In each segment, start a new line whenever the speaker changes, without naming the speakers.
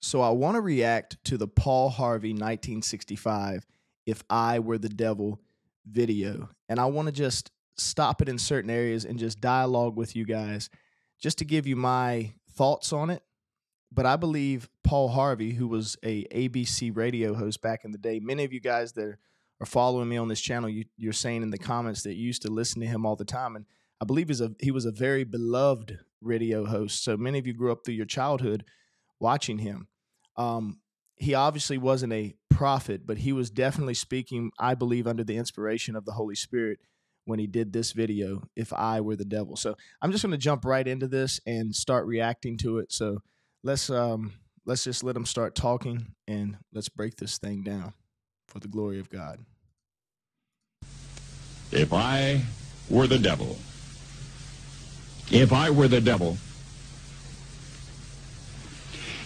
So I want to react to the Paul Harvey 1965 If I Were the Devil video. And I want to just stop it in certain areas and just dialogue with you guys just to give you my thoughts on it. But I believe Paul Harvey, who was a ABC radio host back in the day, many of you guys that are following me on this channel, you're saying in the comments that you used to listen to him all the time. And I believe he was a very beloved radio host. So many of you grew up through your childhood watching him. He obviously wasn't a prophet, but he was definitely speaking, I believe, under the inspiration of the Holy Spirit when he did this video, If I Were the Devil. So I'm just going to jump right into this and start reacting to it. So let's just let him start talking and let's break this thing down for the glory of God.
If I were the devil, if I were the devil,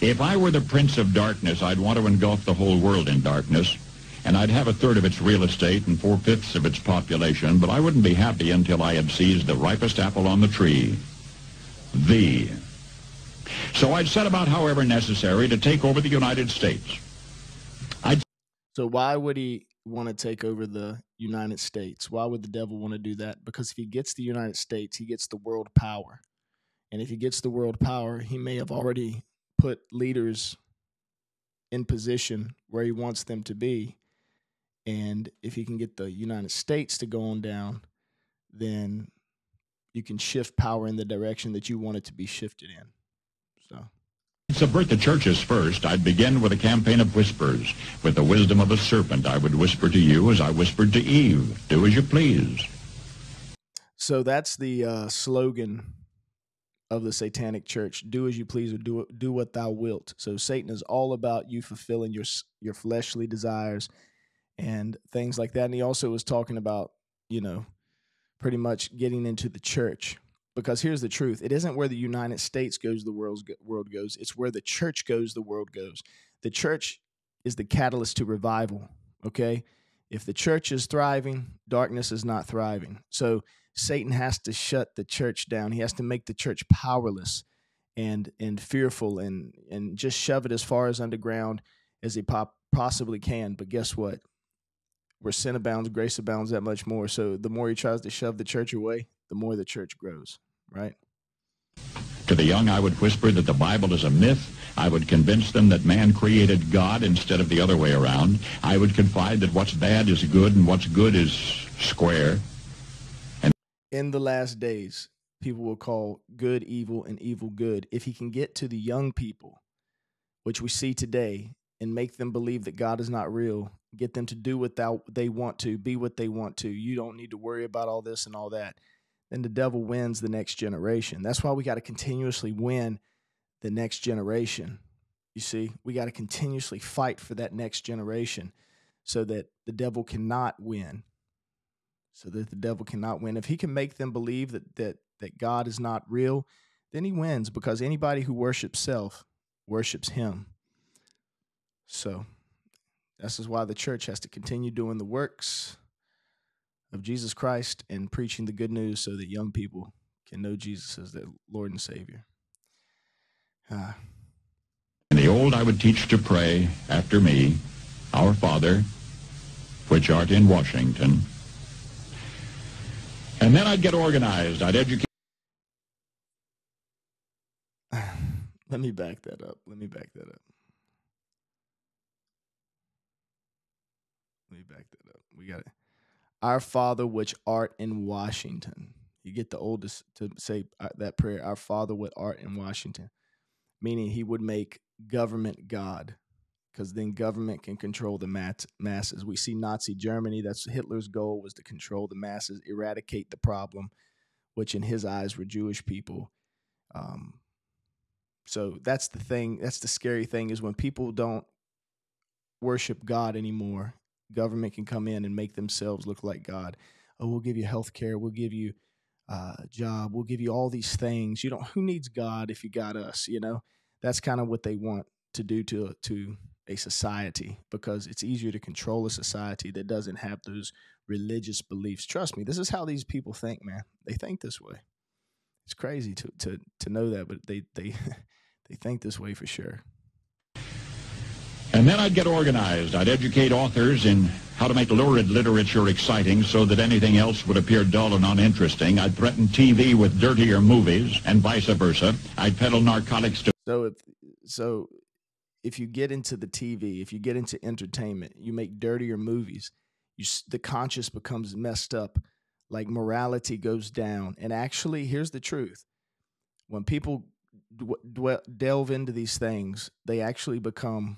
if I were the prince of darkness, I'd want to engulf the whole world in darkness, and I'd have a third of its real estate and 4/5 of its population, but I wouldn't be happy until I had seized the ripest apple on the tree, thee. So I'd set about, however necessary, to take over the United States.
So why would he want to take over the United States? Why would the devil want to do that? Because if he gets the United States, he gets the world power. And if he gets the world power, he may have already put leaders in position where he wants them to be. And if he can get the United States to go on down, then you can shift power in the direction that you want it to be shifted in. So
Subvert the churches first. I'd begin with a campaign of whispers. With the wisdom of a serpent, I would whisper to you as I whispered to Eve, do as you please.
So that's the slogan of the satanic church, do as you please, or do what thou wilt. So Satan is all about you fulfilling your fleshly desires and things like that. And he also was talking about, pretty much getting into the church. Because here's the truth. It isn't where the United States goes, the world goes. It's where the church goes, the world goes. The church is the catalyst to revival, okay? If the church is thriving, darkness is not thriving. So Satan has to shut the church down. He has to make the church powerless and fearful and just shove it as far as underground as he possibly can. But guess what? Where sin abounds, grace abounds that much more. So the more he tries to shove the church away, the more the church grows, right?
To the young, I would whisper that the Bible is a myth. I would convince them that man created God instead of the other way around. I would confide that what's bad is good and what's good is square. And
in the last days, people will call good evil and evil good. If he can get to the young people, which we see today, and make them believe that God is not real, get them to do what they want to, be what they want to. You don't need to worry about all this and all that. Then the devil wins the next generation. That's why we got to continuously win the next generation. You see, we got to continuously fight for that next generation so that the devil cannot win. If he can make them believe that God is not real, then he wins, because anybody who worships self worships him. So this is why the church has to continue doing the works of Jesus Christ and preaching the good news so that young people can know Jesus as their Lord and Savior.
In the old, I would teach to pray after me, Our Father, which art in Washington. And then I'd get organized. I'd educate.
Let me back that up. We got it. Our Father, which art in Washington. You get the oldest to say that prayer, Our Father, which art in Washington, meaning he would make government God, because then government can control the masses. We see Nazi Germany. That's Hitler's goal, was to control the masses, eradicate the problem, which in his eyes were Jewish people. So that's the thing. That's the scary thing, is when people don't worship God anymore, government can come in and make themselves look like God. Oh, we'll give you health care. We'll give you a job. We'll give you all these things. Who needs God if you got us? That's kind of what they want to do to a society, because it's easier to control a society that doesn't have those religious beliefs. Trust me, this is how these people think, man. They think this way. It's crazy to know that, but they think this way for sure.
And then I'd get organized. I'd educate authors in how to make lurid literature exciting so that anything else would appear dull and uninteresting. I'd threaten TV with dirtier movies and vice versa. I'd peddle narcotics to...
So if you get into the TV, if you get into entertainment, you make dirtier movies, the conscience becomes messed up, like morality goes down. And actually, here's the truth. When people delve into these things, they actually become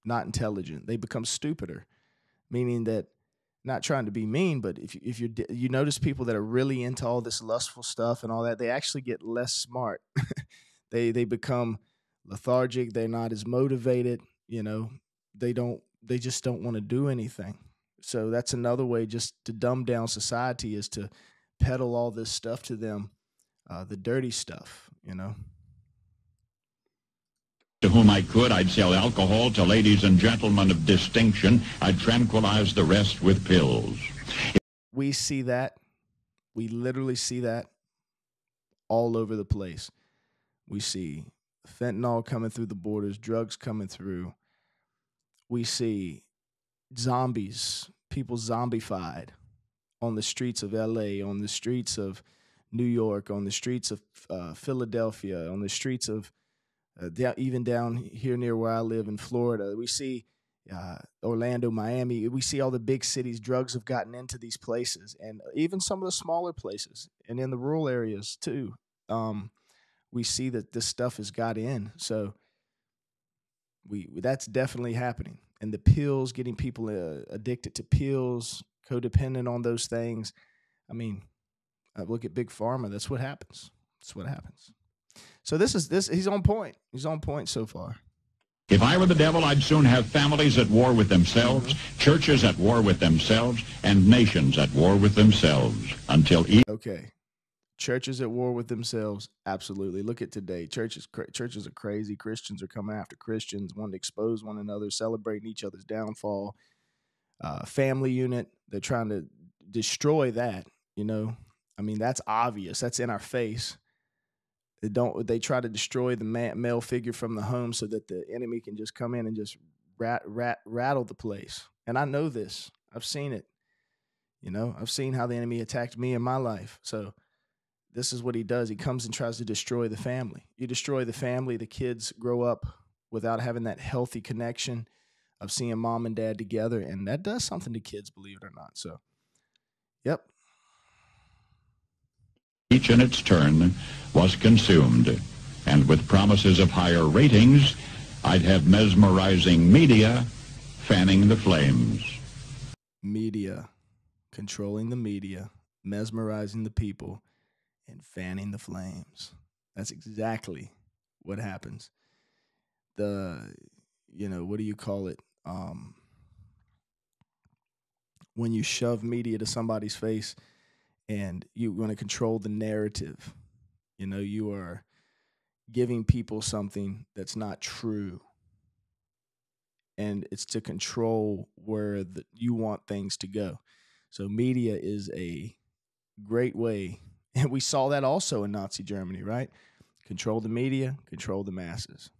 not intelligent. They become stupider, meaning that, not trying to be mean, but if you notice people that are really into all this lustful stuff and all that, they actually get less smart. They become lethargic. They're not as motivated. They just don't want to do anything. So that's another way just to dumb down society, is to peddle all this stuff to them, the dirty stuff,
To whom I could, I'd sell alcohol to ladies and gentlemen of distinction. I'd tranquilize the rest with pills.
We see that. We literally see that all over the place. We see fentanyl coming through the borders, drugs coming through. We see zombies, people zombified on the streets of LA, on the streets of New York, on the streets of Philadelphia, on the streets of even down here near where I live in Florida. We see Orlando, Miami. We see all the big cities. Drugs have gotten into these places, and even some of the smaller places and in the rural areas too. We see that this stuff has got in. So that's definitely happening. And the pills, getting people addicted to pills, codependent on those things. I mean, look at Big Pharma. That's what happens. That's what happens. So he's on point. He's on point so far.
If I were the devil, I'd soon have families at war with themselves, churches at war with themselves, and nations at war with themselves until...
Okay. Churches at war with themselves, absolutely. Look at today. Churches are crazy. Christians are coming after Christians, wanting to expose one another, celebrating each other's downfall. Family unit, they're trying to destroy that, I mean, that's obvious. That's in our face. They try to destroy the male figure from the home so that the enemy can just come in and just rattle the place. And I know this. I've seen it. I've seen how the enemy attacked me in my life. So this is what he does. He comes and tries to destroy the family. You destroy the family, the kids grow up without having that healthy connection of seeing mom and dad together, and that does something to kids, believe it or not. So, yep.
Each in its turn was consumed, and with promises of higher ratings, I'd have mesmerizing media fanning the flames.
Media, controlling the media, mesmerizing the people, and fanning the flames. That's exactly what happens. What do you call it? When you shove media to somebody's face and you want to control the narrative, you are giving people something that's not true. And it's to control where you want things to go. So media is a great way. And we saw that also in Nazi Germany, right? Control the media, control the masses.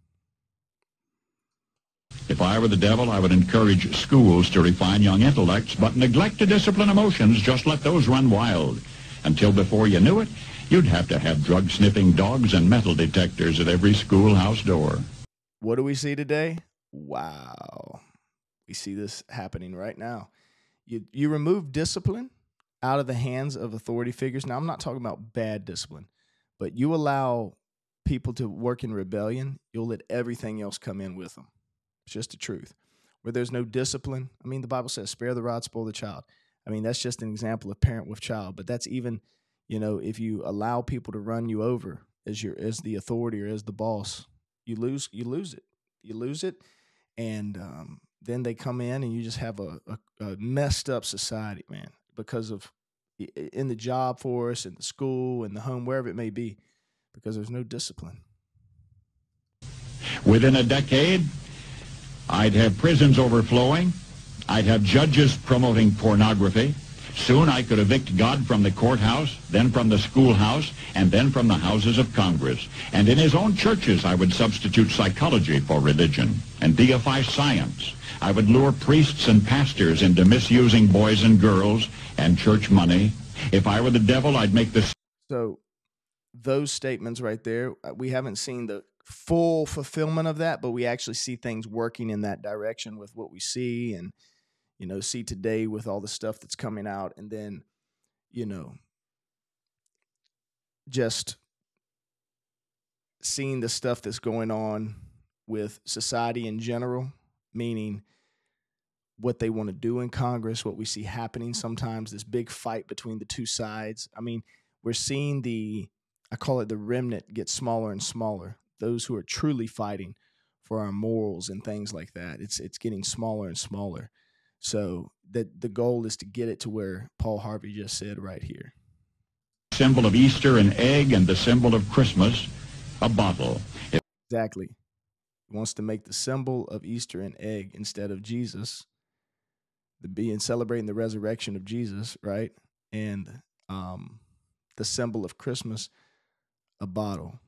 If I were the devil, I would encourage schools to refine young intellects, but neglect to discipline emotions. Just let those run wild. Until before you knew it, you'd have to have drug-sniffing dogs and metal detectors at every schoolhouse door.
What do we see today? Wow. We see this happening right now. You remove discipline out of the hands of authority figures. Now, I'm not talking about bad discipline, but you allow people to work in rebellion, you'll let everything else come in with them. It's just the truth. Where there's no discipline, I mean, the Bible says, spare the rod, spoil the child. I mean, that's just an example of parent with child, but that's even, if you allow people to run you over as the authority or as the boss, you lose it. And then they come in and you just have a messed up society, man, because of in the job force, in the school, in the home, wherever it may be, because there's no discipline.
Within a decade, I'd have prisons overflowing. I'd have judges promoting pornography. Soon I could evict God from the courthouse, then from the schoolhouse, and then from the houses of Congress. And in his own churches I would substitute psychology for religion and deify science. I would lure priests and pastors into misusing boys and girls and church money. If I were the devil, I'd make this.
So those statements right there, we haven't seen the full fulfillment of that, but we actually see things working in that direction with what we see and, you know, see today with all the stuff that's coming out. And then, you know, just seeing the stuff that's going on with society in general, meaning what they want to do in Congress, what we see happening sometimes, this big fight between the two sides. I mean, we're seeing I call it the remnant, get smaller and smaller. Those who are truly fighting for our morals and things like that. It's getting smaller and smaller. So the goal is to get it to where Paul Harvey just said right here.
Symbol of Easter, an egg, and the symbol of Christmas, a bottle.
Exactly. He wants to make the symbol of Easter an egg instead of Jesus, celebrating the resurrection of Jesus, right? And the symbol of Christmas, a bottle.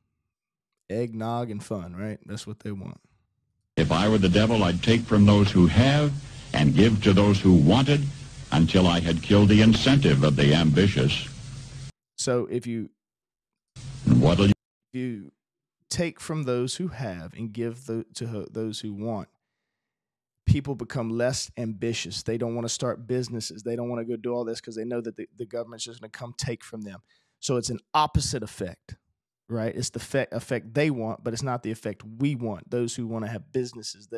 Eggnog and fun, right? That's what they want.
If I were the devil, I'd take from those who have and give to those who wanted until I had killed the incentive of the ambitious.
So if you take from those who have and give to those who want, people become less ambitious. They don't want to start businesses. They don't want to go do all this because they know that the government's just going to come take from them. So it's an opposite effect, right? It's the effect they want, but it's not the effect we want. Those who want to have businesses,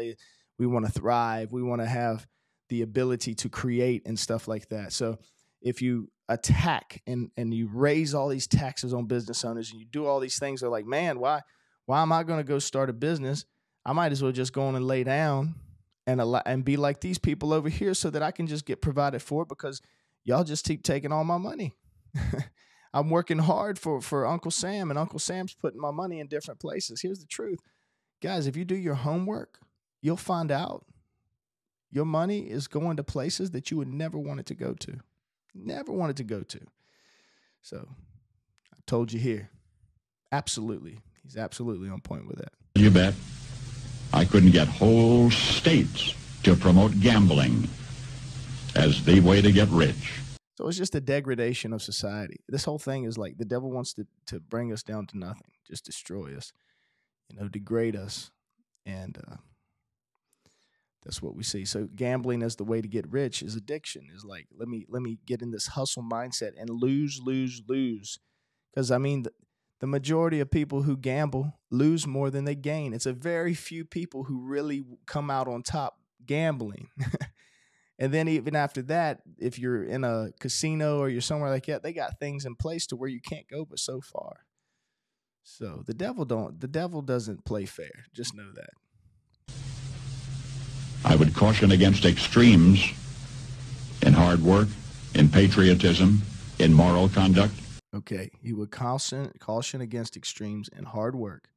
we want to thrive. We want to have the ability to create and stuff like that. So if you attack and you raise all these taxes on business owners and you do all these things, they're like, man, why am I going to go start a business? I might as well just go on and lay down and be like these people over here so that I can just get provided for because y'all just keep taking all my money. I'm working hard for Uncle Sam, and Uncle Sam's putting my money in different places. Here's the truth. Guys, if you do your homework, you'll find out your money is going to places that you would never want it to go to. Never wanted to go to. So I told you here. Absolutely. He's absolutely on point with that.
You bet. I couldn't get whole states to promote gambling as the way to get rich.
So it's just a degradation of society. This whole thing is like the devil wants to bring us down to nothing, just destroy us, degrade us. And that's what we see. So gambling as the way to get rich is addiction. Is like, let me get in this hustle mindset and lose. Because, I mean, the majority of people who gamble lose more than they gain. It's a very few people who really come out on top gambling. And then even after that, if you're in a casino or you're somewhere like that, they got things in place to where you can't go but so far. So the devil doesn't play fair. Just know that.
I would caution against extremes in hard work, in patriotism, in moral conduct.
Okay, he would caution against extremes in hard work,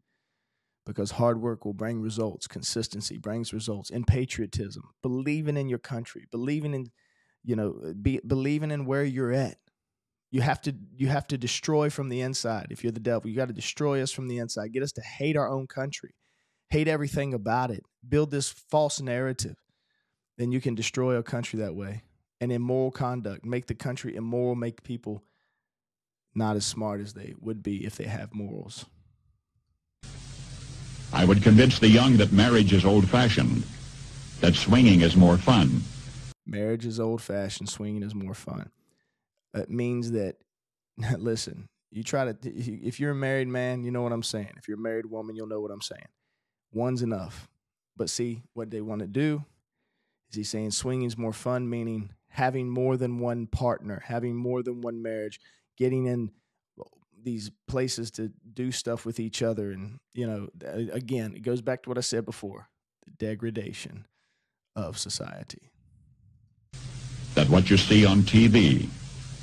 because hard work will bring results. Consistency brings results. In patriotism, believing in your country, believing in, believing in where you're at. You have to destroy from the inside. If you're the devil, you got to destroy us from the inside. Get us to hate our own country, hate everything about it. Build this false narrative. Then you can destroy a country that way. And immoral conduct, make the country immoral, make people not as smart as they would be if they have morals.
I would convince the young that marriage is old-fashioned, that swinging is more fun.
Marriage is old-fashioned, swinging is more fun. It means that, listen, if you're a married man, you know what I'm saying. If you're a married woman, you'll know what I'm saying. One's enough. But see, what they want to do is he's saying swinging is more fun, meaning having more than one partner, having more than one marriage, getting in these places to do stuff with each other. And, again, it goes back to what I said before, the degradation of society.
That what you see on TV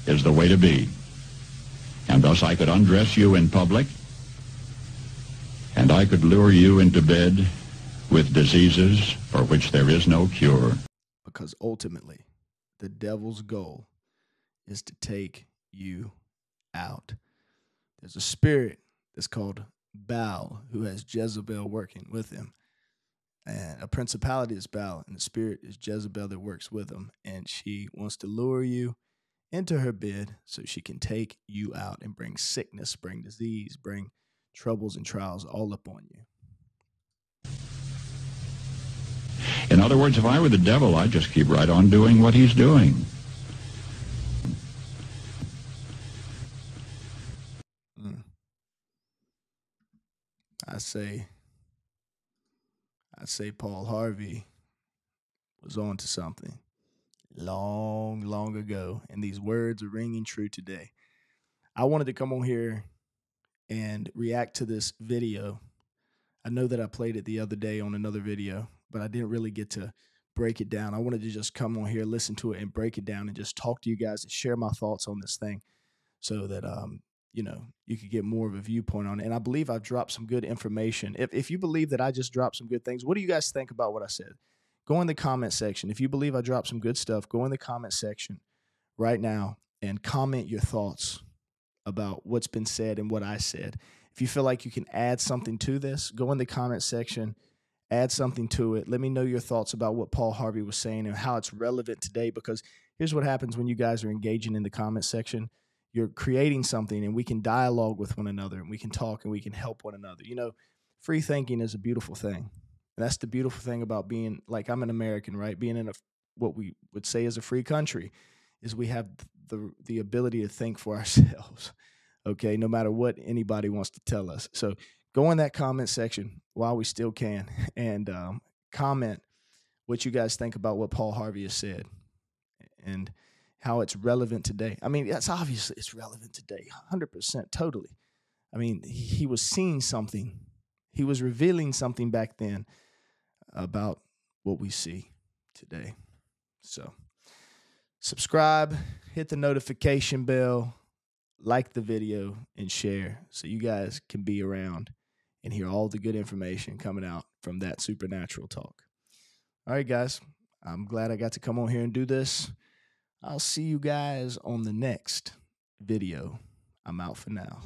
is the way to be. And thus I could undress you in public, and I could lure you into bed with diseases for which there is no cure.
Because ultimately, the devil's goal is to take you out. There's a spirit that's called Baal who has Jezebel working with him. And a principality is Baal, and the spirit is Jezebel that works with him. And she wants to lure you into her bed so she can take you out and bring sickness, bring disease, bring troubles and trials all upon you.
In other words, if I were the devil, I'd just keep right on doing what he's doing.
I say Paul Harvey was on to something long, long ago, and these words are ringing true today. I wanted to come on here and react to this video. I know that I played it the other day on another video, but I didn't really get to break it down. I wanted to just come on here, listen to it, and break it down and just talk to you guys and share my thoughts on this thing so that you could get more of a viewpoint on it. And I believe I've dropped some good information. If you believe that I just dropped some good things, what do you guys think about what I said? Go in the comment section. If you believe I dropped some good stuff, go in the comment section right now and comment your thoughts about what's been said and what I said. If you feel like you can add something to this, go in the comment section, add something to it. Let me know your thoughts about what Paul Harvey was saying and how it's relevant today, because here's what happens when you guys are engaging in the comment section. You're creating something, and we can dialogue with one another, and we can talk, and we can help one another. Free thinking is a beautiful thing. And that's the beautiful thing about being, like, I'm an American, right? Being in what we would say is a free country is we have the ability to think for ourselves, okay, no matter what anybody wants to tell us. So go in that comment section while we still can and comment what you guys think about what Paul Harvey has said and how it's relevant today. I mean, that's obviously it's relevant today, 100%, totally. I mean, he was seeing something. He was revealing something back then about what we see today. So subscribe, hit the notification bell, like the video, and share so you guys can be around and hear all the good information coming out from that supernatural talk. All right, guys, I'm glad I got to come on here and do this. I'll see you guys on the next video. I'm out for now.